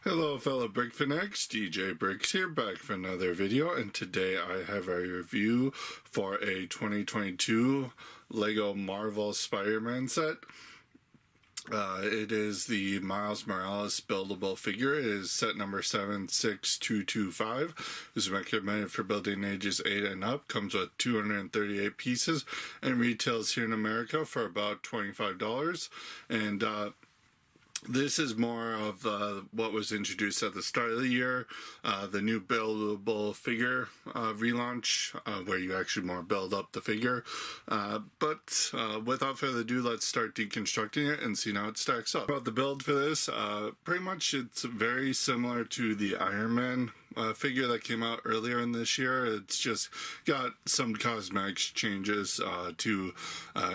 Hello fellow Brick Fanatics, DJ Bricks here, back for another video, and today I have a review for a 2022 LEGO Marvel Spider-Man set. It is the Miles Morales buildable figure. It is set number 76225. This is recommended for building ages 8 and up. Comes with 238 pieces and retails here in America for about $25. And this is more of what was introduced at the start of the year, the new buildable figure relaunch, where you actually more build up the figure. But without further ado, let's start deconstructing it and see how it stacks up. About the build for this, pretty much it's very similar to the Iron Man figure that came out earlier in this year. It's just got some cosmetics changes to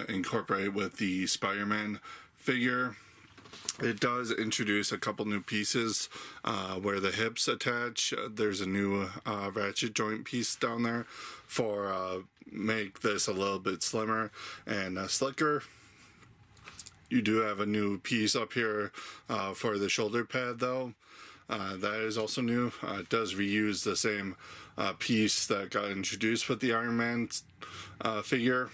incorporate with the Spider-Man figure. It does introduce a couple new pieces where the hips attach. There's a new ratchet joint piece down there for make this a little bit slimmer and slicker. You do have a new piece up here for the shoulder pad though. That is also new. It does reuse the same piece that got introduced with the Iron Man figure.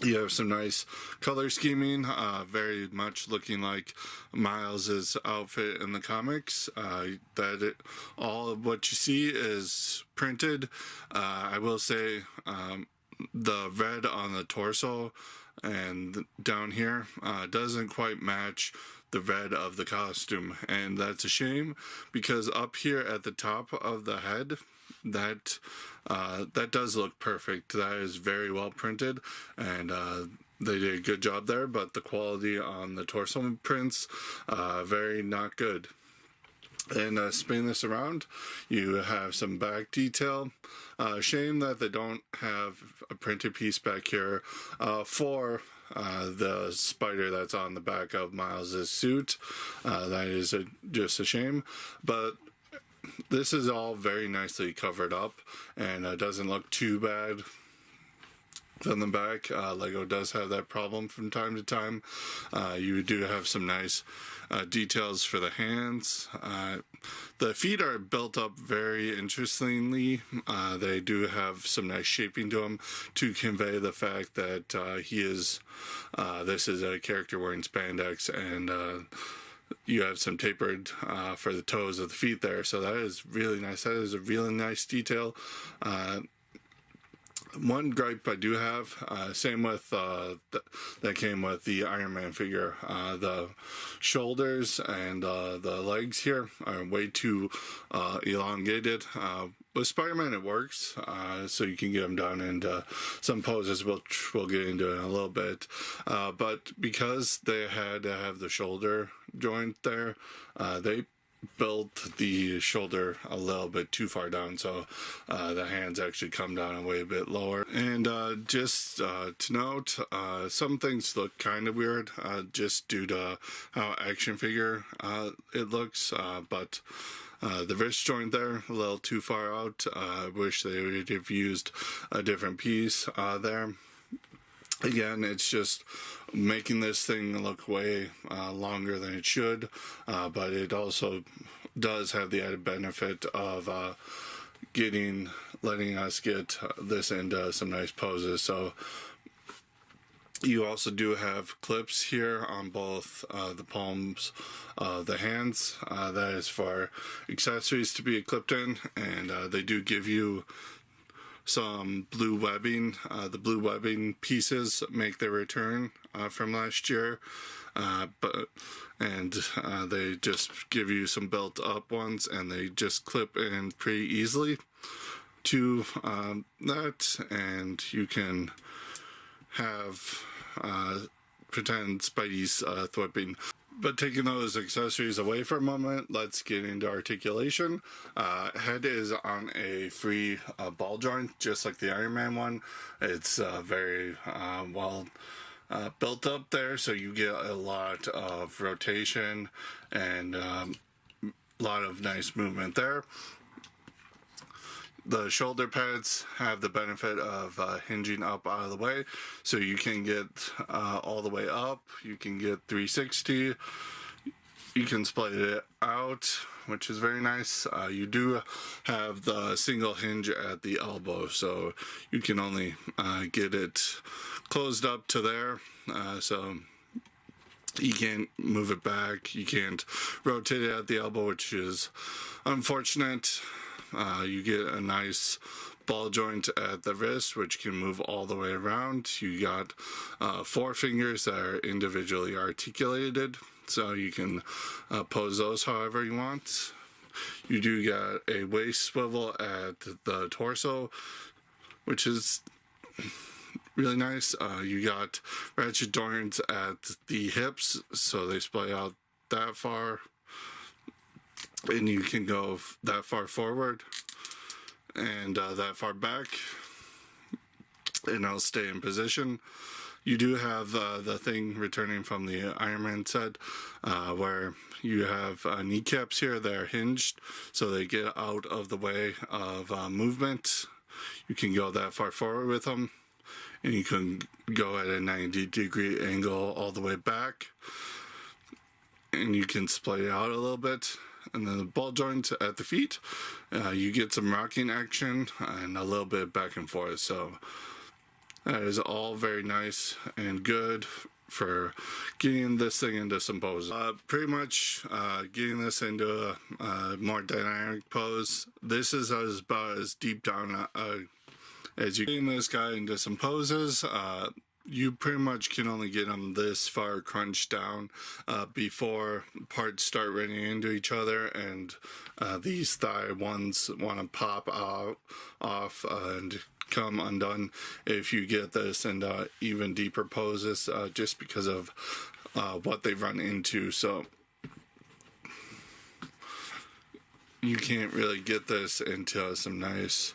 You have some nice color scheming, very much looking like Miles' outfit in the comics. All of what you see is printed. I will say the red on the torso and down here doesn't quite match the red of the costume, and that's a shame because up here at the top of the head, that does look perfect. That is very well printed, and they did a good job there, but the quality on the torso prints, very not good. And spin this around, you have some back detail. Shame that they don't have a printed piece back here for the spider that's on the back of Miles' suit. That is just a shame, but this is all very nicely covered up and doesn't look too bad from the back. LEGO does have that problem from time to time. You do have some nice details for the hands. The feet are built up very interestingly. They do have some nice shaping to them to convey the fact that this is a character wearing spandex, and you have some tapered for the toes of the feet there, so that is really nice. That is a really nice detail. One gripe I do have, same with that came with the Iron Man figure, the shoulders and the legs here are way too elongated. With Spider-Man it works, so you can get them down into some poses, which we'll get into in a little bit, but because they had to have the shoulder joint there, they built the shoulder a little bit too far down, so the hands actually come down a way bit lower. And just to note, some things look kind of weird just due to how action figure it looks, but the wrist joint there a little too far out. I wish they would have used a different piece there. Again, it's just making this thing look way longer than it should, but it also does have the added benefit of letting us get this into some nice poses. So you also do have clips here on both the palms of the hands. That is for accessories to be clipped in, and they do give you some blue webbing. The blue webbing pieces make their return from last year, they just give you some built up ones, and they just clip in pretty easily to that, and you can have pretend Spidey's thwipping. But taking those accessories away for a moment, let's get into articulation. Head is on a free ball joint, just like the Iron Man one. It's very well built up there, so you get a lot of rotation and a lot of nice movement there. The shoulder pads have the benefit of hinging up out of the way, so you can get all the way up. You can get 360. you can split it out, which is very nice. You do have the single hinge at the elbow, so you can only get it closed up to there. So you can't move it back. You can't rotate it at the elbow, which is unfortunate. You get a nice ball joint at the wrist, which can move all the way around. You got 4 fingers that are individually articulated, so you can pose those however you want. You do got a waist swivel at the torso, which is really nice. You got ratchet joints at the hips, so they splay out that far, and you can go that far forward and that far back, and I'll stay in position. You do have the thing returning from the Iron Man set, where you have kneecaps here that are hinged, so they get out of the way of movement. You can go that far forward with them, and you can go at a 90-degree angle all the way back, and you can splay out a little bit. And then the ball joint at the feet, you get some rocking action and a little bit back and forth. So that is all very nice and good for getting this thing into some poses. Pretty much getting this into a more dynamic pose. This is about as deep down as you getting this guy into some poses. You pretty much can only get them this far crunched down before parts start running into each other, and these thigh ones want to pop off and come undone if you get this into even deeper poses, just because of what they run into. So you can't really get this into some nice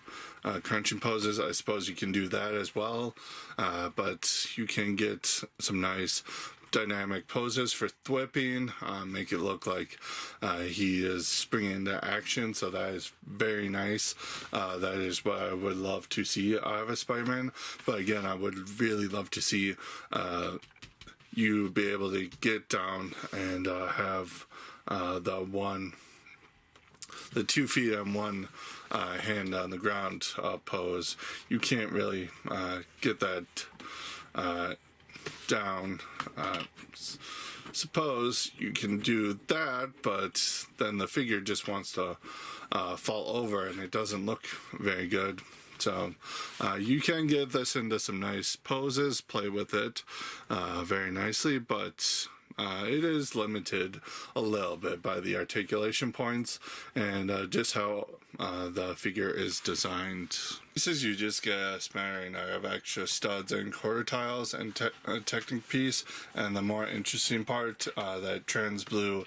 crunching poses. I suppose you can do that as well, but you can get some nice dynamic poses for thwipping, make it look like he is springing into action, so that is very nice. That is what I would love to see out of a Spider-Man, but again, I would really love to see you be able to get down and have the 2 feet on one hand on the ground pose. You can't really get that down. Suppose you can do that, but then the figure just wants to fall over and it doesn't look very good. So you can get this into some nice poses, play with it very nicely, but it is limited a little bit by the articulation points and just how the figure is designed. Pieces, you just get a smattering of extra studs and quarter tiles and a Technic piece, and the more interesting part, that trans blue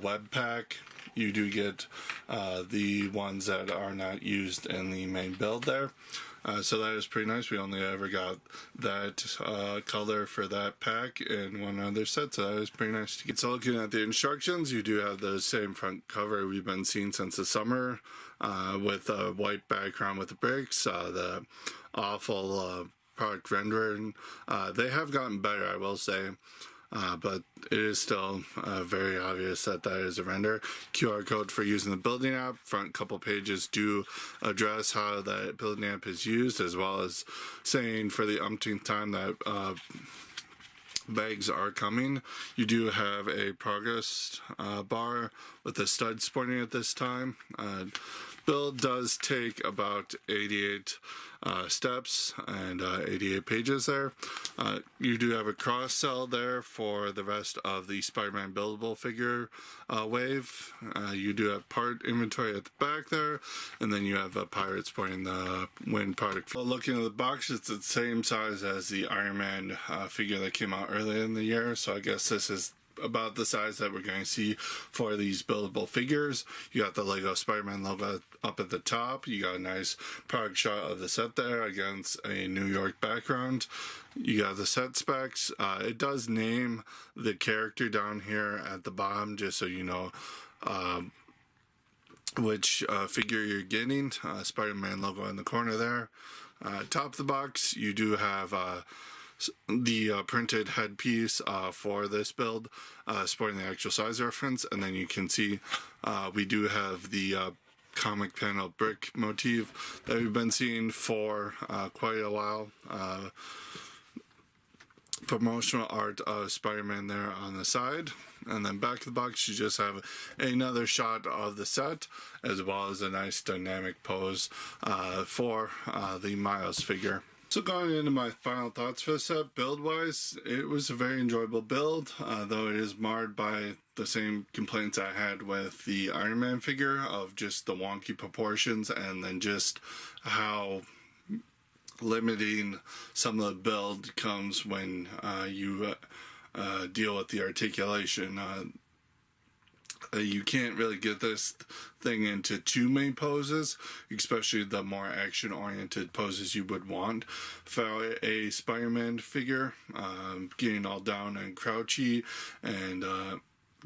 web pack. You do get the ones that are not used in the main build there. So that is pretty nice. We only ever got that color for that pack in one other set, so that is pretty nice to get. So looking at the instructions, you do have the same front cover we've been seeing since the summer, with a white background with the bricks, the awful product rendering. They have gotten better, I will say. But it is still very obvious that that is a render. QR code for using the building app. Front couple pages do address how that building app is used, as well as saying for the umpteenth time that bags are coming. You do have a progress bar with the studs pointing at this time. Build does take about 88 steps and 88 pages there. You do have a cross cell there for the rest of the Spider-Man buildable figure wave. You do have part inventory at the back there, and then you have Pirates pointing the wind product. Looking at the box, it's the same size as the Iron Man figure that came out earlier in the year, so I guess this is about the size that we're going to see for these buildable figures. You got the Lego Spider-Man logo up at the top. You got a nice product shot of the set there against a New York background. You got the set specs. It does name the character down here at the bottom, just so you know which figure you're getting. Spider-Man logo in the corner there. Top of the box, you do have the printed headpiece for this build, supporting the actual size reference, and then you can see we do have the comic panel brick motif that we've been seeing for quite a while. Promotional art of Spider-Man there on the side, and then back of the box you just have another shot of the set, as well as a nice dynamic pose for the Miles figure. So going into my final thoughts for the set, build-wise, it was a very enjoyable build, though it is marred by the same complaints I had with the Iron Man figure of just the wonky proportions, and then just how limiting some of the build comes when you deal with the articulation. You can't really get this thing into too many poses, especially the more action-oriented poses you would want for a Spider-Man figure. Getting all down and crouchy and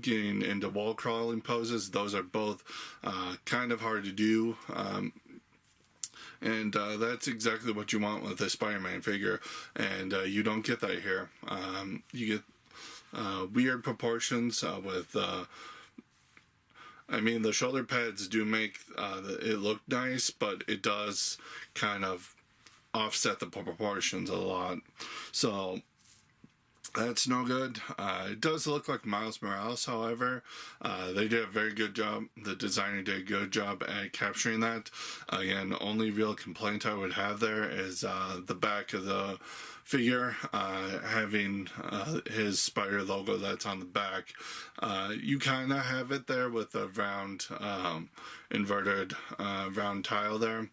getting into wall crawling poses, those are both kind of hard to do. And that's exactly what you want with a Spider-Man figure, and you don't get that here. You get weird proportions with I mean, the shoulder pads do make it look nice, but it does kind of offset the proportions a lot. So that's no good. It does look like Miles Morales, however. They did a very good job. The designer did a good job at capturing that. Again, only real complaint I would have there is the back of the figure having his spider logo that's on the back. You kind of have it there with the round inverted round tile there,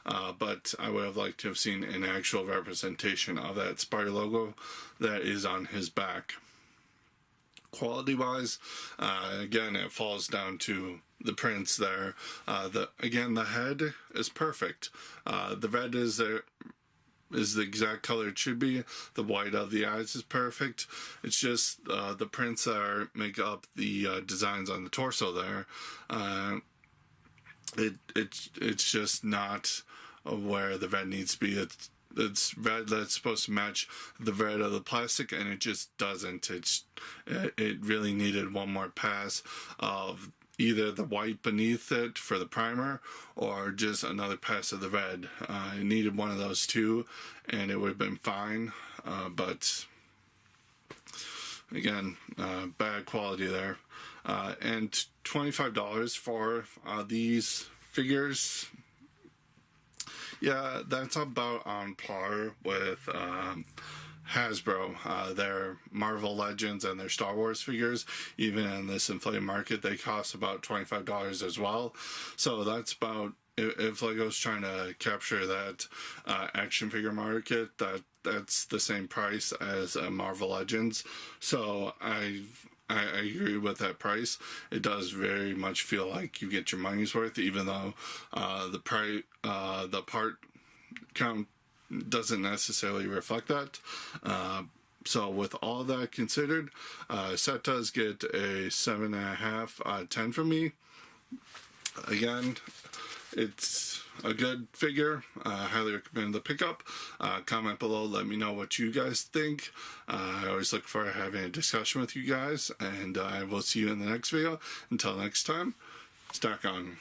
but I would have liked to have seen an actual representation of that spider logo that is on his back. Quality wise, again, it falls down to the prints there. Again, the head is perfect. The red is there, is the exact color it should be. The white of the eyes is perfect. It's just the prints that make up the designs on the torso there. It's just not where the red needs to be. It's red that's supposed to match the red of the plastic, and it just doesn't. It really needed one more pass of either the white beneath it for the primer, or just another pass of the red. It needed one of those two, and it would have been fine. But again, bad quality there. And $25 for these figures. Yeah, that's about on par with Hasbro. Their Marvel Legends and their Star Wars figures, even in this inflated market, they cost about $25 as well. So that's about, if Lego's trying to capture that action figure market, that's the same price as Marvel Legends. So I agree with that price. It does very much feel like you get your money's worth, even though the part count doesn't necessarily reflect that. So with all that considered, set does get a 7.5 out of 10 from me. Again, it's a good figure. Highly recommend the pickup. Comment below, let me know what you guys think. I always look forward to having a discussion with you guys, and I will see you in the next video. Until next time, stack on.